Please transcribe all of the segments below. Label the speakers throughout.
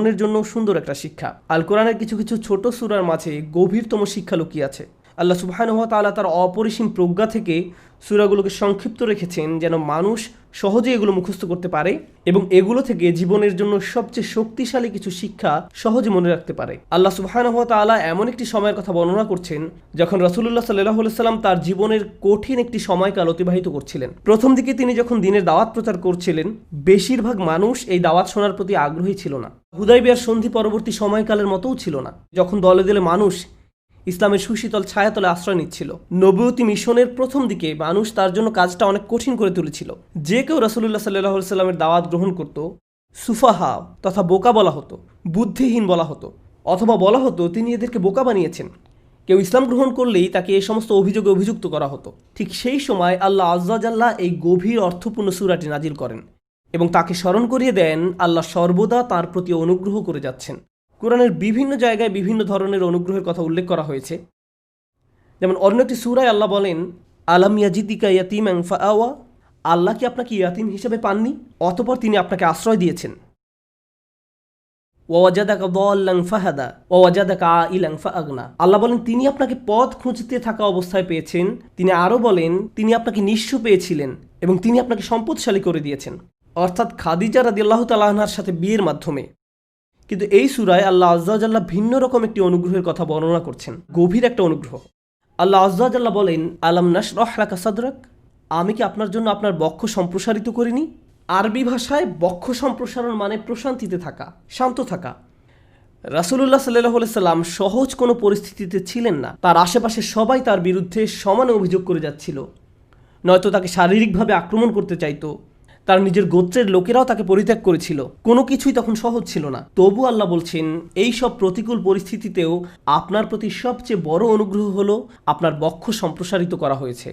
Speaker 1: জীবনের জন্য সুন্দর একটা শিক্ষা। আল কোরআনের কিছু কিছু ছোট সূরার মাঝে গভীরতম শিক্ষা লুকিয়ে আছে। আল্লাহ সুবহানাহু ওয়া তাআলা তার অপরিসীম প্রজ্ঞা থেকে সূরাগুলোকে সংক্ষিপ্ত রেখেছেন যেন মানুষ সহজে এগুলো মুখস্থ করতে পারে এবং এগুলো থেকে জীবনের জন্য সবচেয়ে শক্তিশালী কিছু শিক্ষা সহজে মনে রাখতে পারে। আল্লাহ সুবহানাহু ওয়া তাআলা এমন একটি সময়ের কথা বর্ণনা করছেন যখন রাসূলুল্লাহ সাল্লাল্লাহু আলাইহি সাল্লাম তার জীবনের কঠিন একটি সময়কাল অতিবাহিত করছিলেন। প্রথম দিকে তিনি যখন দ্বীনের দাওয়াত প্রচার করছিলেন, বেশিরভাগ মানুষ এই দাওয়াত শোনার প্রতি আগ্রহী ছিল না। হুদায়বিয়ার সন্ধি পরবর্তী সময়কালের মতোও ছিল না, যখন দলে দলে মানুষ ইসলামের সুশীতল ছায়াতলে আশ্রয় নিচ্ছিল। নবুয়তি মিশনের প্রথম দিকে মানুষ তার জন্য কাজটা অনেক কঠিন করে তুলেছিল। যে কেউ রাসূলুল্লাহ সাল্লাল্লাহু আলাইহি সাল্লামের দাওয়াত গ্রহণ করত, সুফাহা তথা বোকা বলা হতো, বুদ্ধিহীন বলা হতো, অথবা বলা হতো তিনি এদেরকে বোকা বানিয়েছেন। কেউ ইসলাম গ্রহণ করলেই তাকে এই সমস্ত অভিযোগে অভিযুক্ত করা হতো। ঠিক সেই সময় আল্লাহ আজ্জা জাল্লাহ এই গভীর অর্থপূর্ণ সূরাটি নাজিল করেন এবং তাকে স্মরণ করিয়ে দেন আল্লাহ সর্বদা তার প্রতি অনুগ্রহ করে যাচ্ছেন। কোরআনের বিভিন্ন জায়গায় বিভিন্ন ধরনের অনুগ্রহের কথা উল্লেখ করা হয়েছে। যেমন অন্য একটি সূরায় আল্লাহ বলেন, আলাম ইয়াজিদিকা ইয়াতীমান ফাআওয়া, আল্লাহ কি আপনাকে ইয়াতীম হিসেবে পাননি, অতঃপর তিনি আপনাকে আশ্রয় দিয়েছেন। ওয়াজাদাকা দাল্লান ফাহাদা ওয়াজাদাকা আইলান ফাআগনা, আল্লাহ বলেন তিনি আপনাকে পথ খুঁজতে থাকা অবস্থায় পেয়েছেন। তিনি আরও বলেন তিনি আপনাকে নিঃস্ব পেয়েছিলেন এবং তিনি আপনাকে সম্পদশালী করে দিয়েছেন, অর্থাৎ খাদিজা রাদিয়াল্লাহু তাআলা আনহার সাথে বিয়ের মাধ্যমে। কিন্তু এই সূরায় আল্লাহ আজ্জা ওয়া জাল্লা ভিন্ন রকম একটি অনুগ্রহের কথা বর্ণনা করছেন, গভীর একটা অনুগ্রহ। আল্লাহ আজ্জা ওয়া জাল্লা বলেন, আলাম নাশরাহ লাকা সাদরাক, আমি কি আপনার জন্য আপনার বক্ষ সম্প্রসারিত করিনি। আরবি ভাষায় বক্ষ সম্প্রসারণ মানে প্রশান্তিতে থাকা, শান্ত থাকা। রাসূলুল্লাহ সাল্লাল্লাহু আলাইহি সাল্লাম সহজ কোনো পরিস্থিতিতে ছিলেন না। তার আশেপাশে সবাই তার বিরুদ্ধে সমানে অভিযোগ করে যাচ্ছিল, নয়তো তাকে শারীরিকভাবে আক্রমণ করতে চাইতো। তার নিজের গোত্রের লোকেরাও তাকে পরিত্যাগ করেছিল। কোনো কিছুই তখন সহজ ছিল না। তবু আল্লাহ বলছেন, এই সব প্রতিকূল পরিস্থিতিতেও আপনার প্রতি সবচেয়ে বড় অনুগ্রহ হলো আপনার বক্ষ সম্প্রসারিত করা হয়েছে,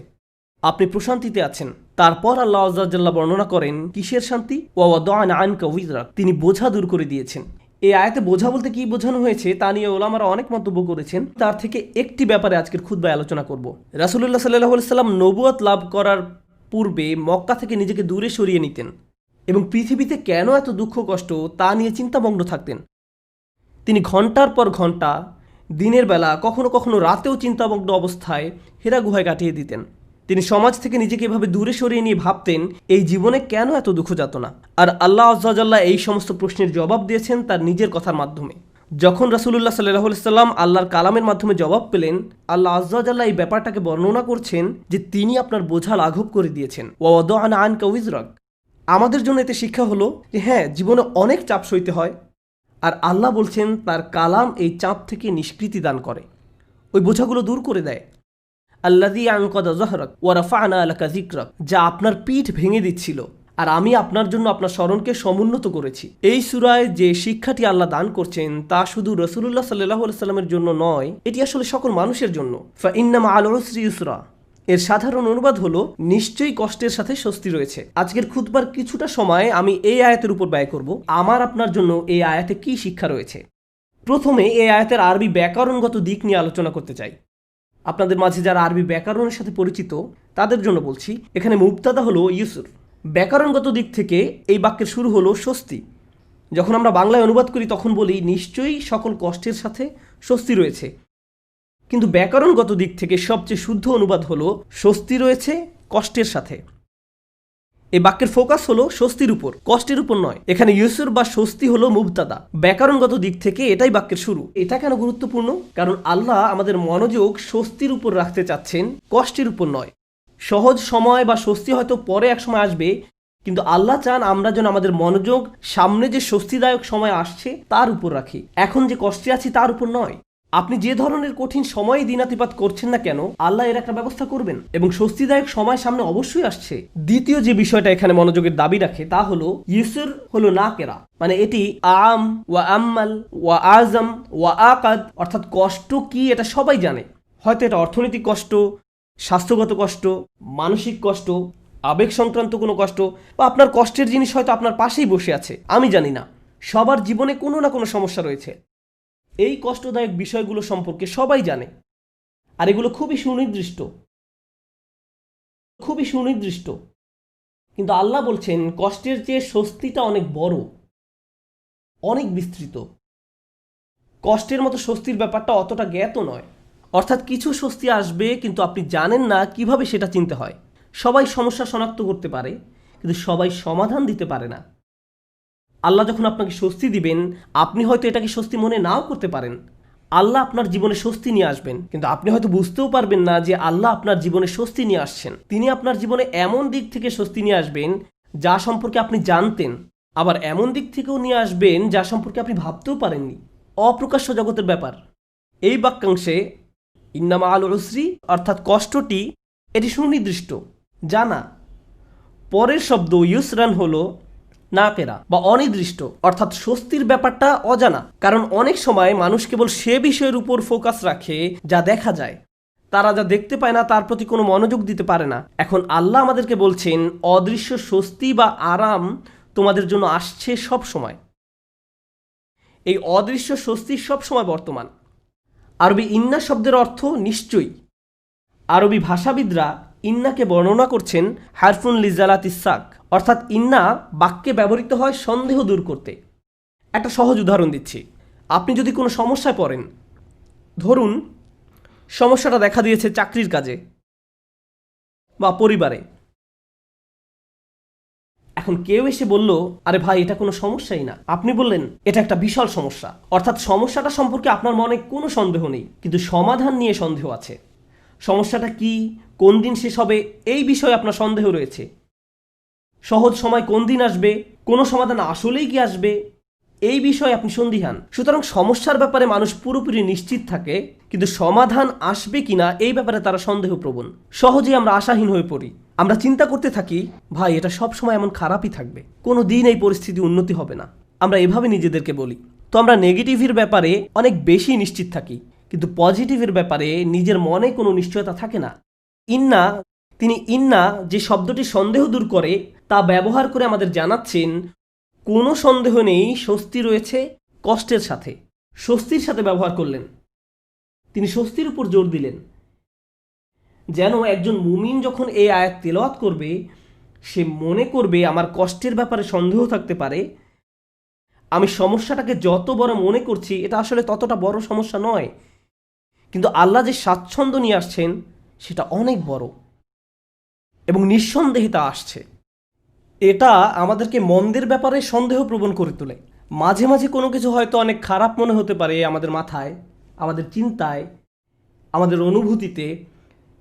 Speaker 1: আপনি প্রশান্তিতে আছেন। তারপর আল্লাহ আজ্জা ওয়া জাল্লা বর্ণনা করেন কিসের শান্তি, ওয়া ওয়াদা'না আনকা উযরাক, তিনি বোঝা দূর করে দিয়েছেন। এই আয়াতে বোঝা বলতে কি বোঝানো হয়েছে তা নিয়ে ওলামারা অনেক মন্তব্য করেছেন। তার থেকে একটি ব্যাপারে আজকের খুতবায় আলোচনা করব। রাসূলুল্লাহ সাল্লাল্লাহু আলাইহি সাল্লাম নবুয়ত লাভ করার পূর্বে মক্কা থেকে নিজেকে দূরে সরিয়ে নিতেন এবং পৃথিবীতে কেন এত দুঃখ কষ্ট তা নিয়ে চিন্তামগ্ন থাকতেন। তিনি ঘন্টার পর ঘন্টা দিনের বেলা, কখনো কখনো রাতেও চিন্তামগ্ন অবস্থায় হেরা গুহায় কাটিয়ে দিতেন। তিনি সমাজ থেকে নিজেকে এভাবে দূরে সরিয়ে নিয়ে ভাবতেন এই জীবনে কেন এত দুঃখ যাতনা। আর আল্লাহ আজ্জা ওয়া জাল্লা এই সমস্ত প্রশ্নের জবাব দিয়েছেন তার নিজের কথার মাধ্যমে। যখন রাসূলুল্লাহ সাল্লাল্লাহু আলাইহি সাল্লাম আল্লাহর কালামের মাধ্যমে জবাব পেলেন, আল্লাহ আজ্জা ওয়া জাল্লা এই ব্যাপারটাকে বর্ণনা করছেন যে তিনি আপনার বোঝা লাঘব করে দিয়েছেন। ওয়া ওয়াদা'না আনকা উযরাক, আমাদের জন্য এতে শিক্ষা হলো যে হ্যাঁ, জীবনে অনেক চাপ সইতে হয়, আর আল্লাহ বলছেন তার কালাম এই চাপ থেকে নিষ্কৃতি দান করে, ওই বোঝাগুলো দূর করে দেয়। আল্লাযী আনকাযা যাহরাক ওয়া রাফা'না লাকা যিকরাক, যা আপনার পিঠ ভেঙে দিচ্ছিল আর আমি আপনার জন্য আপনার স্মরণকে সমুন্নত করেছি। এই সূরায় যে শিক্ষাটি আল্লাহ দান করছেন তা শুধু রাসূলুল্লাহ সাল্লাল্লাহু আলাইহি সাল্লামের জন্য নয়, এটি আসলে সকল মানুষের জন্য। ফা ইন্না মা'আল উসরি ইউসরা, এর সাধারণ অনুবাদ হলো নিশ্চয়ই কষ্টের সাথে স্বস্তি রয়েছে। আজকের খুতবার কিছুটা সময় আমি এই আয়াতের উপর ব্যয় করব। আমার আপনার জন্য এই আয়াতে কি শিক্ষা রয়েছে। প্রথমে এই আয়াতের আরবি ব্যাকরণগত দিক নিয়ে আলোচনা করতে চাই। আপনাদের মাঝে যারা আরবি ব্যাকরণের সাথে পরিচিত তাদের জন্য বলছি, এখানে মুবতাদা হলো ইউসুর। ব্যাকরণগত দিক থেকে এই বাক্যের শুরু হলো স্বস্তি। যখন আমরা বাংলায় অনুবাদ করি তখন বলি নিশ্চয়ই সকল কষ্টের সাথে স্বস্তি রয়েছে, কিন্তু ব্যাকরণগত দিক থেকে সবচেয়ে শুদ্ধ অনুবাদ হলো স্বস্তি রয়েছে কষ্টের সাথে। এই বাক্যের ফোকাস হলো স্বস্তির উপর, কষ্টের উপর নয়। এখানে ইউসুর বা স্বস্তি হলো মুবতাদা, ব্যাকরণগত দিক থেকে এটাই বাক্যের শুরু। এটা কেন গুরুত্বপূর্ণ? কারণ আল্লাহ আমাদের মনোযোগ স্বস্তির উপর রাখতে চাচ্ছেন, কষ্টের উপর নয়। সহজ সময় বা স্বস্তি হয়তো পরে এক সময় আসবে, কিন্তু আল্লাহ চান আমরা যেন আমাদের মনোযোগ সামনে যে স্বস্তিদায়ক সময় আসছে তার উপর রাখি, এখন যে কষ্টে আছি তার উপর নয়। আপনি যে ধরনের কঠিন সময় দিনাতিপাত করছেন না কেন, আল্লাহ এর একটা ব্যবস্থা করবেন এবং স্বস্তিদায়ক সময় সামনে অবশ্যই আসছে। দ্বিতীয় যে বিষয়টা এখানে মনোযোগের দাবি রাখে তা হলো ইউসুর হলো নাকেরা, মানে এটি আম ওয়া আম্মাল ওয়া আজম ওয়া আকাদ, অর্থাৎ কষ্ট কি এটা সবাই জানে। হয়তো এটা অর্থনৈতিক কষ্ট, স্বাস্থ্যগত কষ্ট, মানসিক কষ্ট, আবেগ সংক্রান্ত কোনো কষ্ট, বা আপনার কষ্টের জিনিস হয়তো আপনার পাশেই বসে আছে, আমি জানি না। সবার জীবনে কোনো না কোনো সমস্যা রয়েছে। এই কষ্টদায়ক বিষয়গুলো সম্পর্কে সবাই জানে, আর এগুলো খুবই সুনির্দিষ্ট। কিন্তু আল্লাহ বলছেন কষ্টের চেয়ে স্বস্তিটা অনেক বড়। অনেক বিস্তৃত। কষ্টের মতো স্বস্তির ব্যাপারটা অতটা জ্ঞাত নয়। অর্থাৎ কিছু স্বস্তি আসবে কিন্তু আপনি জানেন না কিভাবে সেটা চিনতে হয়। সবাই সমস্যা শনাক্ত করতে পারে কিন্তু সবাই সমাধান দিতে পারে না। আল্লাহ যখন আপনাকে স্বস্তি দিবেন, আপনি হয়তো এটাকে স্বস্তি মনে নাও করতে পারেন। আল্লাহ আপনার জীবনে স্বস্তি নিয়ে আসবেন, কিন্তু আপনি হয়তো বুঝতেও পারবেন না যে আল্লাহ আপনার জীবনে স্বস্তি নিয়ে আসছেন। তিনি আপনার জীবনে এমন দিক থেকে স্বস্তি নিয়ে আসবেন যা সম্পর্কে আপনি জানতেন, আবার এমন দিক থেকেও নিয়ে আসবেন যা সম্পর্কে আপনি ভাবতেও পারেননি। অপ্রকাশ্য জগতের ব্যাপার। এই বাক্যাংশে ইন্নামা আল উসরি অর্থাৎ কষ্টটি এটি সুনির্দিষ্ট, জানা। পরের শব্দ ইউসরান হলো নাকেরা বা অনির্দিষ্ট, অর্থাৎ স্বস্তির ব্যাপারটা অজানা। কারণ অনেক সময় মানুষ কেবল সে বিষয়ের উপর ফোকাস রাখে যা দেখা যায়। তারা যা দেখতে পায় না তার প্রতি কোনো মনোযোগ দিতে পারে না। এখন আল্লাহ আমাদেরকে বলছেন অদৃশ্য স্বস্তি বা আরাম তোমাদের জন্য আসছে সব সময়। এই অদৃশ্য স্বস্তি সব সময় বর্তমান। আরবি ইন্না শব্দের অর্থ নিশ্চয়ই। আরবি ভাষাবিদরা ইন্নাকে বর্ণনা করছেন হারফুন লিজালাত ইসাক, অর্থাৎ ইন্না বাক্যে ব্যবহৃত হয় সন্দেহ দূর করতে। একটা সহজ উদাহরণ দিচ্ছি। আপনি যদি কোনো সমস্যায় পড়েন, ধরুন সমস্যাটা দেখা দিয়েছে চাকরির কাজে বা পরিবারে। এখন কেউ এসে বলল, আরে ভাই এটা কোনো সমস্যাই না। আপনি বললেন এটা একটা বিশাল সমস্যা, অর্থাৎ সমস্যাটা সম্পর্কে আপনার মনে কোনো সন্দেহ নেই, কিন্তু সমাধান নিয়ে সন্দেহ আছে। সমস্যাটা কি, কোন দিন শেষ হবে, এই বিষয়ে আপনার সন্দেহ রয়েছে। সহজ সময় কোন দিন আসবে, কোনো সমাধান আসলেই কি আসবে, এই বিষয়ে আপনি সন্দিহান। সুতরাং সমস্যার ব্যাপারে মানুষ পুরোপুরি নিশ্চিত থাকে, কিন্তু সমাধান আসবে কিনা এই ব্যাপারে তারা সন্দেহপ্রবণ। সহজেই আমরা আশাহীন হয়ে পড়ি। আমরা চিন্তা করতে থাকি, ভাই এটা সব সময় এমন খারাপই থাকবে, কোনো দিন এই পরিস্থিতি উন্নতি হবে না। আমরা এভাবে নিজেদেরকে বলি। তো আমরা নেগেটিভের ব্যাপারে অনেক বেশি নিশ্চিত থাকি, কিন্তু পজিটিভের ব্যাপারে নিজের মনে কোনো নিশ্চয়তা থাকে না। তিনি ইন্না যে শব্দটি সন্দেহ দূর করে তা ব্যবহার করে আমাদের জানাচ্ছেন কোনো সন্দেহ নেই, স্বস্তি রয়েছে কষ্টের সাথে। স্বস্তির সাথে ব্যবহার করলেন। তিনি স্বস্তির উপর জোর দিলেন, যেন একজন মুমিন যখন এই আয়াত তেলাওয়াত করবে সে মনে করবে আমার কষ্টের ব্যাপারে সন্দেহ থাকতে পারে, আমি সমস্যাটাকে যত বড় মনে করছি এটা আসলে ততটা বড় সমস্যা নয়, কিন্তু আল্লাহ যে স্বাচ্ছন্দ্য নিয়ে আসছেন সেটা অনেক বড় এবং নিঃসন্দেহে তা আসছে। এটা আমাদেরকে মন্দের ব্যাপারে সন্দেহপ্রবণ করে তোলে। মাঝে মাঝে কোনো কিছু হয়তো অনেক খারাপ মনে হতে পারে আমাদের মাথায়, আমাদের চিন্তায়, আমাদের অনুভূতিতে,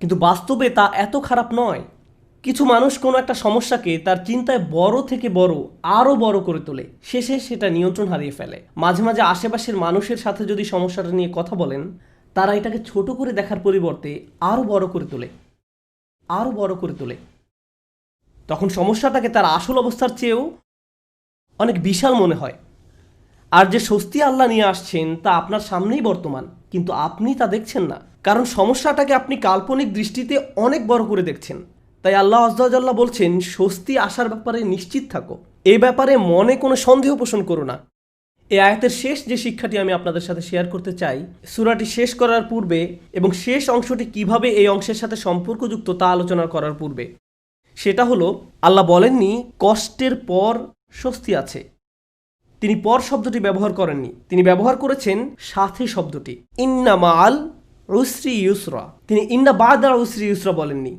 Speaker 1: কিন্তু বাস্তবে তা এত খারাপ নয়। কিছু মানুষ কোনো একটা সমস্যাকে তার চিন্তায় বড় থেকে বড় আরও বড় করে তোলে, শেষে সেটা নিয়ন্ত্রণ হারিয়ে ফেলে। মাঝে মাঝে আশেপাশের মানুষের সাথে যদি সমস্যাটা নিয়ে কথা বলেন, তারা এটাকে ছোট করে দেখার পরিবর্তে আরও বড় করে তোলে, আরও বড় করে তোলে। তখন সমস্যাটাকে তার আসল অবস্থার চেয়েও অনেক বিশাল মনে হয়। আর যে স্বস্তি আল্লাহ নিয়ে আসছেন তা আপনার সামনেই বর্তমান, কিন্তু আপনি তা দেখছেন না, কারণ সমস্যাটাকে আপনি কাল্পনিক দৃষ্টিতে অনেক বড় করে দেখছেন। তাই আল্লাহ আযজা ওয়া জাল্লা বলছেন স্বস্তি আসার ব্যাপারে নিশ্চিত থাকো, এ ব্যাপারে মনে কোনো সন্দেহ পোষণ করো না। এই আয়াতের শেষ যে শিক্ষাটি আমি আপনাদের সাথে শেয়ার করতে চাই, সূরাটি শেষ করার পূর্বে এবং শেষ অংশটি কিভাবে এই অংশের সাথে সম্পর্কযুক্ত তা আলোচনা করার পূর্বে, সেটা হলো আল্লাহ বলেননি কষ্টের পর স্বস্তি আছে। তিনি পর শব্দটি ব্যবহার করেননি, তিনি ব্যবহার করেছেন সাথে শব্দটি, ইন্না মাআল উসরি ইউসরা। তিনি ইন্না বা'দাল উসরি ইউসরা বলেননি।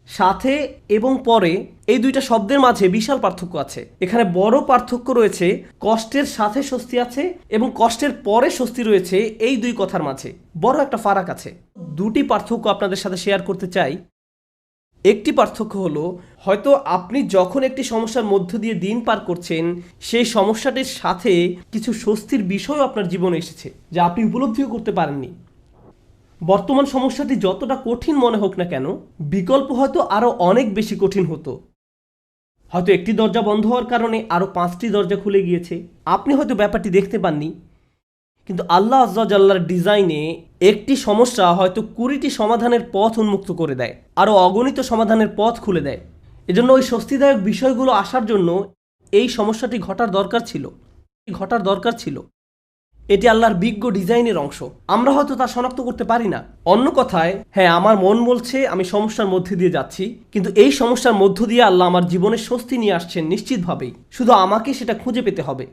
Speaker 1: সাথে এবং পরে এই দুইটা শব্দের মাঝে বিশাল পার্থক্য আছে। এখানে বড় পার্থক্য রয়েছে কষ্টের সাথে স্বস্তি আছে এবং কষ্টের পরে স্বস্তি রয়েছে, এই দুই কথার মাঝে বড় একটা ফারাক আছে। দুটি পার্থক্য আপনাদের সাথে শেয়ার করতে চাই। একটি পার্থক্য হলো, হয়তো আপনি যখন একটি সমস্যার মধ্য দিয়ে দিন পার করছেন সেই সমস্যাটির সাথে কিছু স্বস্তির বিষয়ও আপনার জীবনে এসেছে যা আপনি উপলব্ধিও করতে পারেননি। বর্তমান সমস্যাটি যতটা কঠিন মনে হোক না কেন, বিকল্প হয়তো আরও অনেক বেশি কঠিন হতো। হয়তো একটি দরজা বন্ধ হওয়ার কারণে আরও 5টি দরজা খুলে গিয়েছে। আপনি হয়তো ব্যাপারটি দেখতে পাননি, কিন্তু আল্লাহ আযজা ওয়া জাল্লার ডিজাইনে একটি সমস্যা হয়তো 20টি সমাধানের পথ উন্মুক্ত করে দেয়, আরও অগণিত সমাধানের পথ খুলে দেয়। এজন্য ওই স্বস্তিদায়ক বিষয়গুলো আসার জন্য এই সমস্যাটি ঘটার দরকার ছিল। এটি আল্লাহর বিজ্ঞ ডিজাইনের অংশ। আমরা হয়তো তা শনাক্ত করতে পারি না। অন্য কথায়, হ্যাঁ, আমার মন বলছে আমি সমস্যার মধ্যে দিয়ে যাচ্ছি, কিন্তু এই সমস্যার মধ্য দিয়ে আল্লাহ আমার জীবনে স্বস্তি নিয়ে আসছেন নিশ্চিতভাবেই। শুধু আমাকে সেটা খুঁজে পেতে হবে।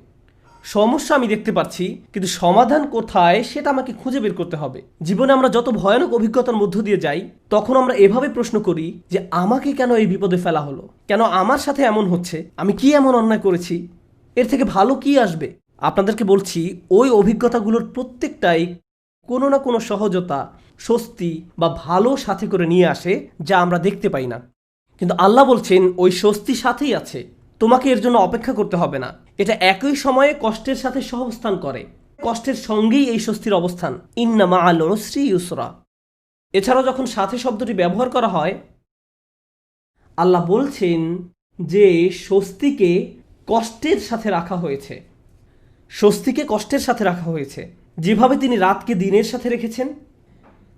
Speaker 1: সমস্যা আমি দেখতে পাচ্ছি, কিন্তু সমাধান কোথায় সেটা আমাকে খুঁজে বের করতে হবে। জীবনে আমরা যত ভয়ানক অভিজ্ঞতার মধ্য দিয়ে যাই, তখন আমরা এভাবে প্রশ্ন করি যে আমাকে কেন এই বিপদে ফেলা হলো, কেন আমার সাথে এমন হচ্ছে, আমি কি এমন অন্যায় করেছি, এর থেকে ভালো কি আসবে। আপনাদেরকে বলছি, ওই অভিজ্ঞতাগুলোর প্রত্যেকটাই কোনো না কোনো সহজতা, স্বস্তি বা ভালো সাথে করে নিয়ে আসে, যা আমরা দেখতে পাই না। কিন্তু আল্লাহ বলছেন ওই স্বস্তি সাথেই আছে, তোমাকে এর জন্য অপেক্ষা করতে হবে না। এটা একই সময়ে কষ্টের সাথে সহাবস্থান করে, কষ্টের সঙ্গেই এই স্বস্তির অবস্থান। ইন্না মাআল উসরি ইউসরা। এছাড়াও যখন সাথে শব্দটি ব্যবহার করা হয়, আল্লাহ বলছেন যে স্বস্তিকে কষ্টের সাথে রাখা হয়েছে। স্বস্তিকে কষ্টের সাথে রাখা হয়েছে। যেভাবে তিনি রাতকে দিনের সাথে রেখেছেন,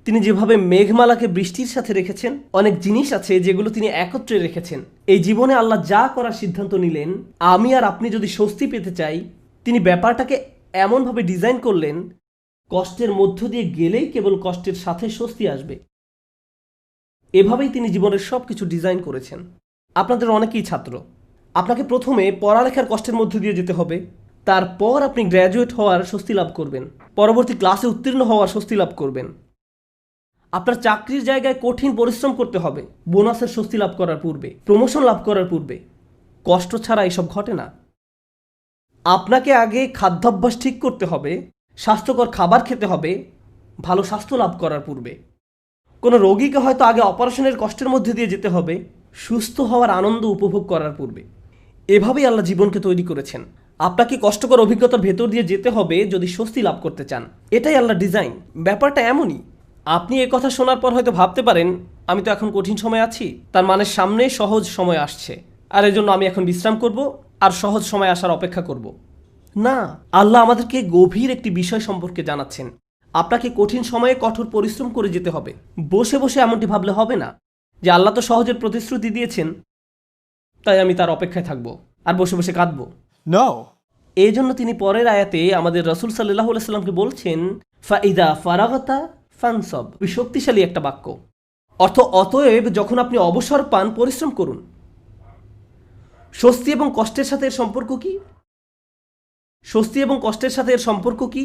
Speaker 1: তিনি যেভাবে মেঘমালাকে বৃষ্টির সাথে রেখেছেন, অনেক জিনিস আছে যেগুলো তিনি একত্রে রেখেছেন। এই জীবনে আল্লাহ যা করার সিদ্ধান্ত নিলেন, আমি আর আপনি যদি স্বস্তি পেতে চাই, তিনি ব্যাপারটাকে এমনভাবে ডিজাইন করলেন, কষ্টের মধ্য দিয়ে গেলেই কেবল কষ্টের সাথে স্বস্তি আসবে। এভাবেই তিনি জীবনের সব কিছু ডিজাইন করেছেন। আপনাদের অনেকেই ছাত্র, আপনাকে প্রথমে পড়ালেখার কষ্টের মধ্য দিয়ে যেতে হবে, তারপর আপনি গ্র্যাজুয়েট হওয়ার স্বস্তি লাভ করবেন, পরবর্তী ক্লাসে উত্তীর্ণ হওয়ার স্বস্তি লাভ করবেন। আপনার চাকরির জায়গায় কঠিন পরিশ্রম করতে হবে বোনাসের স্বস্তি লাভ করার পূর্বে, প্রমোশন লাভ করার পূর্বে। কষ্ট ছাড়া এসব ঘটে না। আপনাকে আগে খাদ্যাভ্যাস ঠিক করতে হবে, স্বাস্থ্যকর খাবার খেতে হবে ভালো স্বাস্থ্য লাভ করার পূর্বে। কোনো রোগীকে হয়তো আগে অপারেশনের কষ্টের মধ্যে দিয়ে যেতে হবে সুস্থ হওয়ার আনন্দ উপভোগ করার পূর্বে। এভাবেই আল্লাহ জীবনকে তৈরি করেছেন। আপনাকে কষ্টকর অভিজ্ঞতার ভেতর দিয়ে যেতে হবে যদি স্বস্তি লাভ করতে চান। এটাই আল্লাহ ডিজাইন। ব্যাপারটা এমনই। আপনি এ কথা শোনার পর হয়তো ভাবতে পারেন, আমি তো এখন কঠিন সময় আছি, তার মানে সামনে সহজ সময় আসছে, আর এজন্য আমি এখন বিশ্রাম করব আর সহজ সময় আসার অপেক্ষা করব। না, আল্লাহ আমাদেরকে গভীর একটি বিষয় সম্পর্কে জানাচ্ছেন। আপনাকে কঠিন সময়ে কঠোর পরিশ্রম করে যেতে হবে। বসে বসে এমনটি ভাবলে হবে না যে আল্লাহ তো সহজের প্রতিশ্রুতি দিয়েছেন, তাই আমি তার অপেক্ষায় থাকব আর বসে বসে কাঁদব।
Speaker 2: No.
Speaker 1: এই জন্য তিনি পরের আয়াতে আমাদের রাসূল সাল্লাল্লাহু আলাইহি সাল্লামকে বলছেন, ফাইদা ফারাগাতা ফানসব। শক্তিশালী একটা বাক্য। অর্থ, অতএব যখন আপনি অবসর পান পরিশ্রম করুন। স্বস্তি এবং কষ্টের সাথে এর সম্পর্ক কি? স্বস্তি এবং কষ্টের সাথে এর সম্পর্ক কি?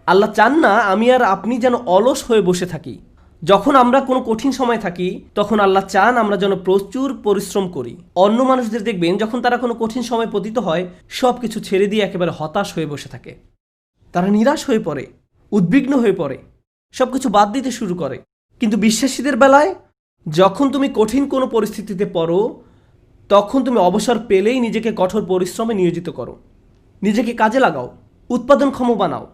Speaker 1: আল্লাহ চান না আমি আর আপনি যেন অলস হয়ে বসে থাকি। যখন আমরা কোনো কঠিন সময় থাকি, তখন আল্লাহ চান আমরা যেন প্রচুর পরিশ্রম করি। অন্য মানুষদের দেখবেন যখন তারা কোনো কঠিন সময় পতিত হয়, সব কিছু ছেড়ে দিয়ে একেবারে হতাশ হয়ে বসে থাকে। তারা নিরাশ হয়ে পড়ে, উদ্বিগ্ন হয়ে পড়ে, সব কিছু বাদ দিতে শুরু করে। কিন্তু বিশ্বাসীদের বেলায় যখন তুমি কঠিন কোনো পরিস্থিতিতে পড়ো, তখন তুমি অবসর পেলেই নিজেকে কঠোর পরিশ্রমে নিয়োজিত করো, নিজেকে কাজে লাগাও, উৎপাদনক্ষম বানাও।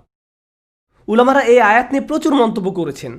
Speaker 1: উলামারা এই আয়াত নিয়ে প্রচুর মন্তব্য করেছেন।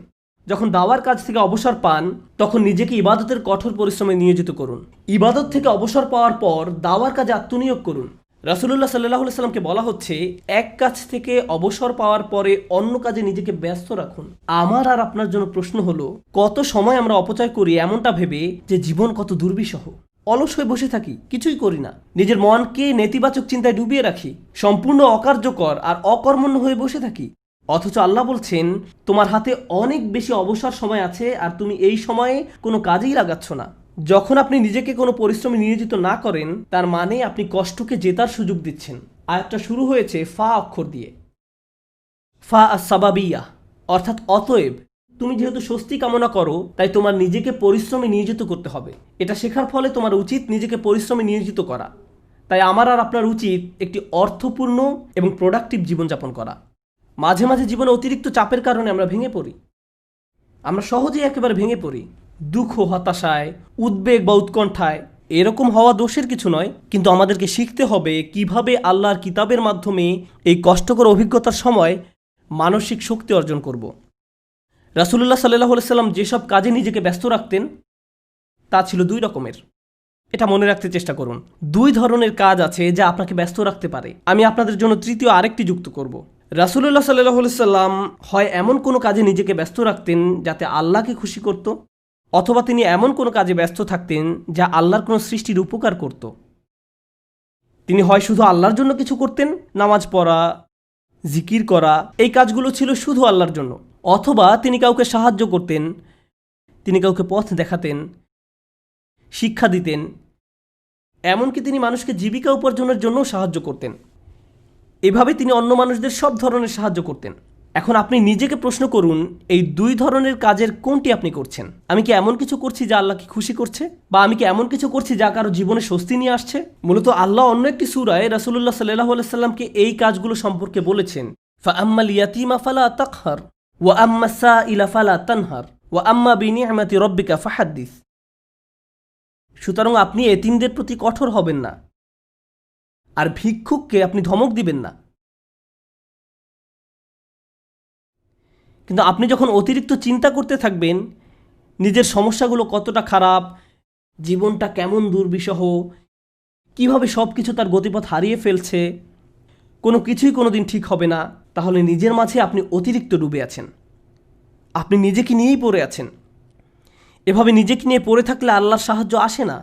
Speaker 1: যখন দাওয়ার কাজ থেকে অবসর পান, তখন নিজেকে ইবাদতের কঠোর পরিশ্রমে নিয়োজিত করুন। ইবাদত থেকে অবসর পাওয়ার পর দাওয়ার কাজে আত্মনিয়োগ করুন। রাসূলুল্লাহ সাল্লাল্লাহু আলাইহি সাল্লামকে বলা হচ্ছে, এক কাজ থেকে অবসর পাওয়ার পরে অন্য কাজে নিজেকে ব্যস্ত রাখুন। আমার আর আপনার জন্য প্রশ্ন হলো, কত সময় আমরা অপচয় করি এমনটা ভেবে যে জীবন কত দুর্বিষহ। অলস হয়ে বসে থাকি, কিছুই করি না, নিজের মনকে নেতিবাচক চিন্তায় ডুবিয়ে রাখি, সম্পূর্ণ অকার্যকর আর অকর্মণ্য হয়ে বসে থাকি। অথচ আল্লাহ বলছেন, তোমার হাতে অনেক বেশি অবসর সময় আছে আর তুমি এই সময়ে কোনো কাজেই লাগাচ্ছ না। যখন আপনি নিজেকে কোনো পরিশ্রমে নিয়োজিত না করেন, তার মানে আপনি কষ্টকে জেতার সুযোগ দিচ্ছেন। আয়াতটা শুরু হয়েছে ফা অক্ষর দিয়ে, ফা আস-সাবাবিয়া, অর্থাৎ অতএব। তুমি যেহেতু স্বস্তি কামনা করো, তাই তোমার নিজেকে পরিশ্রমে নিয়োজিত করতে হবে। এটা শেখার ফলে তোমার উচিত নিজেকে পরিশ্রমে নিয়োজিত করা। তাই আমার আর আপনার উচিত একটি অর্থপূর্ণ এবং প্রোডাক্টিভ জীবনযাপন করা। মাঝে মাঝে জীবনে অতিরিক্ত চাপের কারণে আমরা ভেঙে পড়ি। আমরা সহজেই একেবারে ভেঙে পড়ি, দুঃখ, হতাশায়, উদ্বেগ বা উৎকণ্ঠায়। এরকম হওয়া দোষের কিছু নয়, কিন্তু আমাদেরকে শিখতে হবে কিভাবে আল্লাহর কিতাবের মাধ্যমে এই কষ্টকর অভিজ্ঞতার সময় মানসিক শক্তি অর্জন করব। রাসূলুল্লাহ সাল্লাল্লাহু আলাইহি সাল্লাম যেসব কাজে নিজেকে ব্যস্ত রাখতেন, তা ছিল দুই রকমের। এটা মনে রাখতে চেষ্টা করুন। দুই ধরনের কাজ আছে যা আপনাকে ব্যস্ত রাখতে পারে। আমি আপনাদের জন্য তৃতীয় আরেকটি যুক্ত করব। রাসূলুল্লাহ সাল্লাল্লাহু আলাইহি সাল্লাম হয় এমন কোনো কাজে নিজেকে ব্যস্ত রাখতেন যাতে আল্লাহকে খুশি করত, অথবা তিনি এমন কোনো কাজে ব্যস্ত থাকতেন যা আল্লাহর কোনো সৃষ্টির উপকার করত। তিনি হয় শুধু আল্লাহর জন্য কিছু করতেন, নামাজ পড়া, জিকির করা, এই কাজগুলো ছিল শুধু আল্লাহর জন্য। অথবা তিনি কাউকে সাহায্য করতেন, তিনি কাউকে পথ দেখাতেন, শিক্ষা দিতেন, এমনকি তিনি মানুষকে জীবিকা উপার্জনের জন্য সাহায্য করতেন। এভাবে তিনি অন্য মানুষদের সব ধরনের সাহায্য করতেন। এখন আপনি নিজেকে প্রশ্ন করুন, এই দুই ধরনের কাজের কোনটি আপনি করছেন? আমি কি এমন কিছু করছি যা আল্লাহকে খুশি করছে, বা আমি কি এমন কিছু করছি যা কারো জীবনে স্বস্তি নিয়ে আসছে? মূলত আল্লাহ অন্য একটি সূরায় রাসূলুল্লাহ সাল্লাল্লাহু আলাইহি সাল্লামকে এই কাজগুলো সম্পর্কে বলেছেন, ফাআম্মাল ইয়াতীমা ফালা তাকহার ওয়া আম্মাস সাইলা ফালা তানহার ওয়া আম্মা বিনি'মাতি রাব্বিকা ফাহাদ্দিস। সুতরাং আপনি এতিমদের প্রতি কঠোর হবেন না, আর ভিক্ষুককে আপনি ধমক দিবেন না। কিন্তু আপনি যখন অতিরিক্ত চিন্তা করতে থাকবেন নিজের সমস্যাগুলো কতটা খারাপ, জীবনটা কেমন দুর্বিষহ, কিভাবে সব কিছু তার গতিপথ হারিয়ে ফেলছে, কোনো কিছুই কোনো দিন ঠিক হবে না, তাহলে নিজের মাঝে আপনি অতিরিক্ত ডুবে আছেন, আপনি নিজেকে নিয়েই পড়ে আছেন। এভাবে নিজেকে নিয়ে পড়ে থাকলে আল্লাহর সাহায্য আসে না,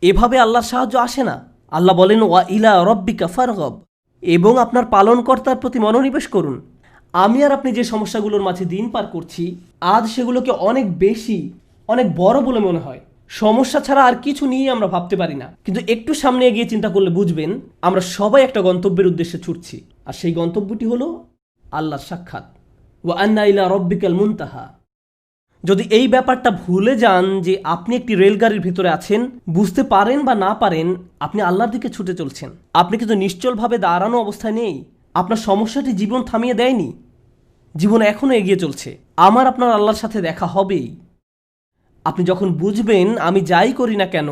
Speaker 1: এভাবে আল্লাহর সাহায্য আসে না। আল্লাহ বলেন, ওয়া ইলা রব্বিকা ফারগব, এবং আপনার পালনকর্তার প্রতি মনোনিবেশ করুন। আমি আর আপনি যে সমস্যাগুলোর মাঝে দিন পার করছি, আজ সেগুলোকে অনেক বেশি, অনেক বড় বলে মনে হয়। সমস্যা ছাড়া আর কিছু নিয়ে আমরা ভাবতে পারি না। কিন্তু একটু সামনে এগিয়ে চিন্তা করলে বুঝবেন আমরা সবাই একটা গন্তব্যের উদ্দেশ্যে ছুটছি, আর সেই গন্তব্যটি হলো আল্লাহর সাক্ষাৎ। ওয়া আন্না ইলা রব্বিকাল মুনতাহা। যদি এই ব্যাপারটা ভুলে যান যে আপনি একটি রেলগাড়ির ভিতরে আছেন, বুঝতে পারেন বা না পারেন আপনি আল্লাহর দিকে ছুটে চলছেন। আপনি কিন্তু নিশ্চলভাবে দাঁড়ানো অবস্থায় নেই। আপনার সমস্যাটি জীবন থামিয়ে দেয়নি, জীবন এখনও এগিয়ে চলছে। আমার আপনার আল্লাহর সাথে দেখা হবেই। আপনি যখন বুঝবেন আমি যাই করি না কেন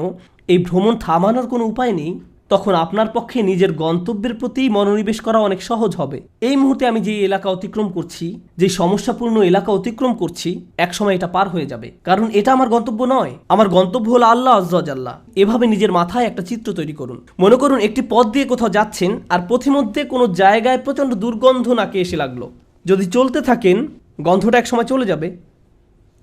Speaker 1: এই ভ্রমণ থামানোর কোনো উপায় নেই, তখন আপনার পক্ষে নিজের গন্তব্যের প্রতি মনোনিবেশ করা অনেক সহজ হবে। এই মুহূর্তে আমি যে এলাকা অতিক্রম করছি, যে সমস্যাপূর্ণ এলাকা অতিক্রম করছি, একসময় এটা পার হয়ে যাবে, কারণ এটা আমার গন্তব্য নয়। আমার গন্তব্য হলো আল্লাহ আযজা ওয়া জাল্লা। এভাবে নিজের মাথায় একটা চিত্র তৈরি করুন। মনে করুন একটি পথ দিয়ে কোথাও যাচ্ছেন, আর পথিমধ্যে কোনো জায়গায় প্রচণ্ড দুর্গন্ধ নাকে এসে লাগলো। যদি চলতে থাকেন গন্ধটা একসময় চলে যাবে,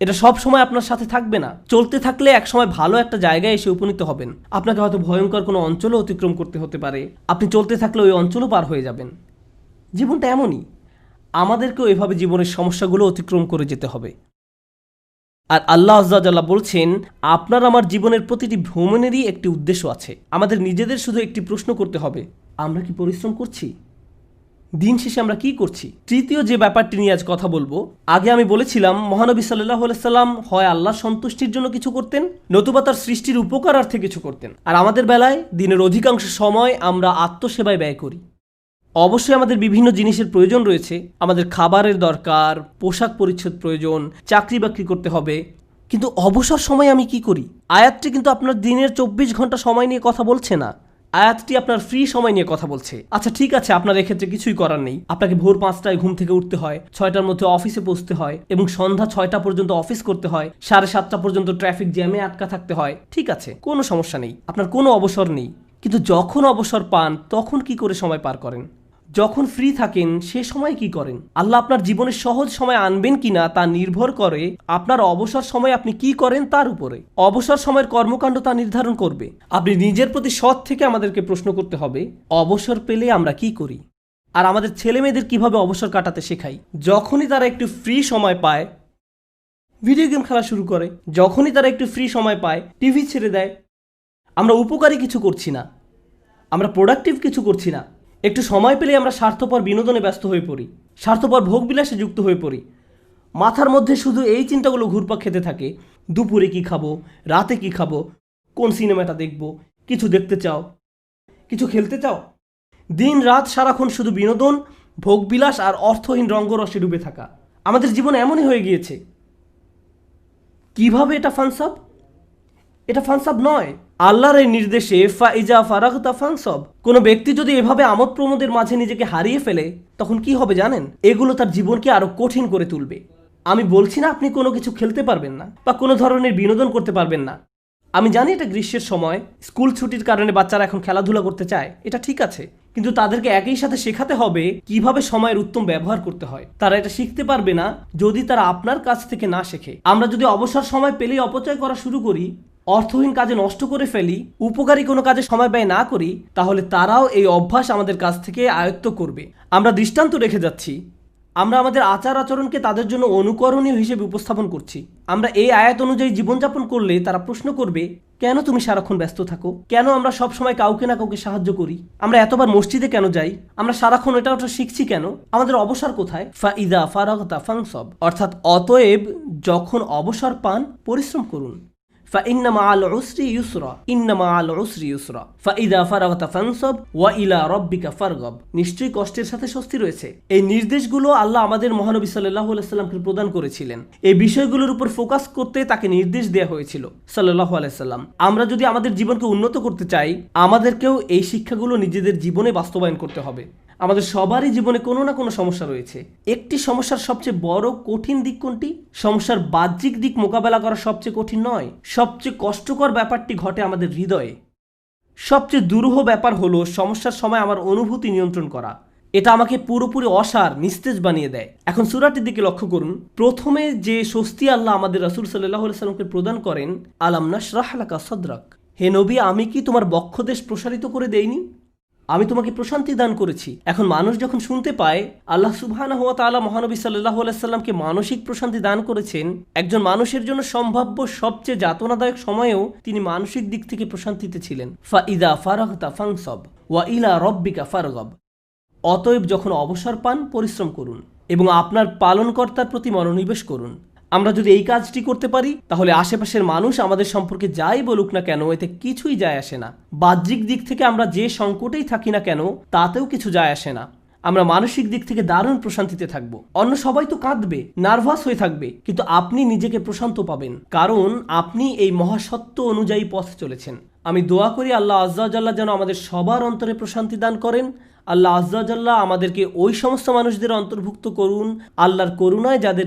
Speaker 1: এটা সব সময় আপনার সাথে থাকবে না। চলতে থাকলে একসময় ভালো একটা জায়গায় এসে উপনীত হবেন। আপনাকে হয়তো ভয়ঙ্কর কোনো অঞ্চলও অতিক্রম করতে হতে পারে, আপনি চলতে থাকলে ওই অঞ্চলও পার হয়ে যাবেন। জীবনটা এমনই, আমাদেরকেও এভাবে জীবনের সমস্যাগুলো অতিক্রম করে যেতে হবে। আর আল্লাহ আযজা ওয়া জাল্লা বলছেন, আপনার আমার জীবনের প্রতিটি ভ্রমণেরই একটি উদ্দেশ্য আছে। আমাদের নিজেদের শুধু একটি প্রশ্ন করতে হবে, আমরা কি পরিশ্রম করছি? দিন শেষে আমরা কি করছি? তৃতীয় যে ব্যাপারটি নিয়ে আজ কথা বলবো, আগে আমি বলেছিলাম মহানবী সাল্লাল্লাহু আলাইহি সাল্লাম হয় আল্লাহর সন্তুষ্টির জন্য কিছু করতেন, নতুবা তার সৃষ্টির উপকারার্থে কিছু করতেন। আর আমাদের বেলায় দিনের অধিকাংশ সময় আমরা আত্মসেবায় ব্যয় করি। অবশ্যই আমাদের বিভিন্ন জিনিসের প্রয়োজন রয়েছে, আমাদের খাবারের দরকার, পোশাক পরিচ্ছদ প্রয়োজন, চাকরি বাকরি করতে হবে, কিন্তু অবসর সময় আমি কি করি? আয়াতটি কিন্তু আপনার দিনের 24 ঘন্টা সময় নিয়ে কথা বলছে না, আয়াতটি আপনার ফ্রি সময় নিয়ে কথা বলছে। আচ্ছা ঠিক আছে, আপনার এক্ষেত্রে কিছুই করার নেই। আপনাকে ভোর 5টায় ঘুম থেকে উঠতে হয়, 6টার মধ্যে অফিসে পৌঁছতে হয়, এবং সন্ধ্যা 6টা পর্যন্ত অফিস করতে হয়, 7:30 পর্যন্ত ট্রাফিক জ্যামে আটকা থাকতে হয়। ঠিক আছে, কোনো সমস্যা নেই, আপনার কোনো অবসর নেই। কিন্তু যখন অবসর পান তখন কি করে সময় পার করেন? যখন ফ্রি থাকেন সে সময় কি করেন? আল্লাহ আপনার জীবনে সহজ সময় আনবেন কিনা তা নির্ভর করে আপনার অবসর সময় আপনি কি করেন তার উপরে। অবসর সময়ের কর্মকাণ্ড তা নির্ধারণ করবে। আপনি নিজের প্রতি সৎ থেকে আমাদেরকে প্রশ্ন করতে হবে, অবসর পেলে আমরা কি করি? আর আমাদের ছেলে মেয়েদের কিভাবে অবসর কাটাতে শেখাই? যখনই তারা একটু ফ্রি সময় পায় ভিডিও গেম খেলা শুরু করে, যখনই তারা একটু ফ্রি সময় পায় টিভি ছেড়ে দেয়। আমরা উপকারী কিছু করছি না, আমরা প্রোডাক্টিভ কিছু করছি না। একটু সময় পেলে আমরা স্বার্থপর বিনোদনে ব্যস্ত হয়ে পড়ি, স্বার্থপর ভোগবিলাসে যুক্ত হয়ে পড়ি। মাথার মধ্যে শুধু এই চিন্তাগুলো ঘুরপাক খেতে থাকে, দুপুরে কি খাবো, রাতে কি খাবো, কোন সিনেমাটা দেখব, কিছু দেখতে চাও, কিছু খেলতে চাও। দিন রাত সারাক্ষণ শুধু বিনোদন, ভোগবিলাস আর অর্থহীন রঙ্গরসে ডুবে থাকা। আমাদের জীবন এমনই হয়ে গিয়েছে। কিভাবে এটা ফানসাব? এটা ফানসাব নয়, আল্লাহর এই নির্দেশে ফাইজা ফারাগতা ফানসাব। কোনো ব্যক্তি যদি এভাবে আমোদ প্রমোদের মাঝে নিজেকে হারিয়ে ফেলে তখন কি হবে জানেন? এগুলো তার জীবনকে আরো কঠিন করে তুলবে। আমি বলছি না আপনি কোনো কিছু খেলতে পারবেন না বা কোনো ধরনের বিনোদন করতে পারবেন না। আমি জানি এটা গ্রীষ্মের সময়, স্কুল ছুটির কারণে বাচ্চারা এখন খেলাধুলা করতে চায়, এটা ঠিক আছে, কিন্তু তাদেরকে একই সাথে শেখাতে হবে কিভাবে সময়ের উত্তম ব্যবহার করতে হয়। তারা এটা শিখতে পারবে না যদি তারা আপনার কাছ থেকে না শেখে। আমরা যদি অবসর সময় পেলেই অপচয় করা শুরু করি অর্থহীন কাজে নষ্ট করে ফেলি, উপকারী কোনো কাজে সময় ব্যয় না করি, তাহলে তারাও এই অভ্যাস আমাদের কাছ থেকে আয়ত্ত করবে। আমরা দৃষ্টান্ত রেখে যাচ্ছি, আমরা আমাদের আচার আচরণকে তাদের জন্য অনুকরণীয় হিসেবে উপস্থাপন করছি। আমরা এই আয়াত অনুযায়ী জীবনযাপন করলে তারা প্রশ্ন করবে, কেন তুমি সারাক্ষণ ব্যস্ত থাকো? কেন আমরা সব সময় কাউকে না কাউকে সাহায্য করি? আমরা এতবার মসজিদে কেন যাই? আমরা সারাক্ষণ এটা ওটা শিখছি কেন? আমাদের অবসর কোথায়? ফাইদা ফারাগতা ফানসব, অর্থাৎ অতএব যখন অবসর পান পরিশ্রম করুন। فإن مع العسر يسرا إن مع العسر يسرا فإذا فرغت فانصب وإلى ربك فارغب। নিশ্চয়ই কষ্টের সাথে স্বস্তি রয়েছে। এই নির্দেশগুলো আল্লাহ আমাদের মহানবী সাল্লাল্লাহু আলাইহি সাল্লামকে প্রদান করেছিলেন। এই বিষয়গুলোর উপর ফোকাস করতে তাকে নির্দেশ দেওয়া হয়েছিল সাল্লাল্লাহু আলাইহি সাল্লাম। আমরা যদি আমাদের জীবনকে উন্নত করতে চাই, আমাদেরকেও এই শিক্ষাগুলো নিজেদের জীবনে বাস্তবায়ন করতে হবে। আমাদের সবারই জীবনে কোনো না কোনো সমস্যা রয়েছে। একটি সমস্যার সবচেয়ে বড় কঠিন দিক কোনটি? সমস্যার বাহ্যিক দিক মোকাবেলা করা সবচেয়ে কঠিন নয়, সবচেয়ে কষ্টকর ব্যাপারটি ঘটে আমাদের হৃদয়ে। সবচেয়ে দুরূহ ব্যাপার হলো সমস্যার সময় আমার অনুভূতি নিয়ন্ত্রণ করা। এটা আমাকে পুরোপুরি অসার, নিস্তেজ বানিয়ে দেয়। এখন সূরাটির দিকে লক্ষ্য করুন। প্রথমে যে স্বস্তি আল্লাহ আমাদের রাসূল সাল্লাল্লাহু আলাইহি সাল্লামকে প্রদান করেন, আলাম নাশরাহ লাকা সাদরাক, হে নবী, আমি কি তোমার বক্ষদেশ প্রসারিত করে দেইনি? আমি তোমাকে প্রশান্তি দান করেছি। এখন মানুষ যখন শুনতে পায় আল্লাহ সুবহানাহু ওয়া তাআলা মহানবী সাল্লাল্লাহু আলাইহি সাল্লামকে মানসিক প্রশান্তি দান করেছেন, একজন মানুষের জন্য সম্ভাব্য সবচেয়ে যাতনাদায়ক সময়েও তিনি মানসিক দিক থেকে প্রশান্তিতে ছিলেন। ফাইদা ফারাগতা ফানসব ওয়া ইলা রাব্বিকা ফারগব, অতএব যখন অবসর পান পরিশ্রম করুন এবং আপনার পালনকর্তার প্রতি মনোনিবেশ করুন। আমরা যদি এই কাজটি করতে পারি, তাহলে আশেপাশের মানুষ আমাদের সম্পর্কে যাই বলুক না কেন, এতে কিছুই যায় আসে না। বাহ্যিক দিক থেকে আমরা যে সংকটেই থাকি না কেন, তাতেও কিছু যায় আসে না। আমরা মানসিক দিক থেকে দারুণ প্রশান্তিতে থাকব। অন্য সবাই তো কাঁদবে, নার্ভাস হয়ে থাকবে, কিন্তু আপনি নিজেকে প্রশান্ত পাবেন, কারণ আপনি এই মহাসত্য অনুযায়ী পথ চলেছেন। আমি দোয়া করি আল্লাহ আজ্জা ওয়া জাল্লা যেন আমাদের সবার অন্তরে প্রশান্তি দান করেন। আল্লাহ আজ্জা ওয়া জাল্লা আমাদেরকে ওই সমস্ত মানুষদের অন্তর্ভুক্ত করুন আল্লাহর করুণায় যাদের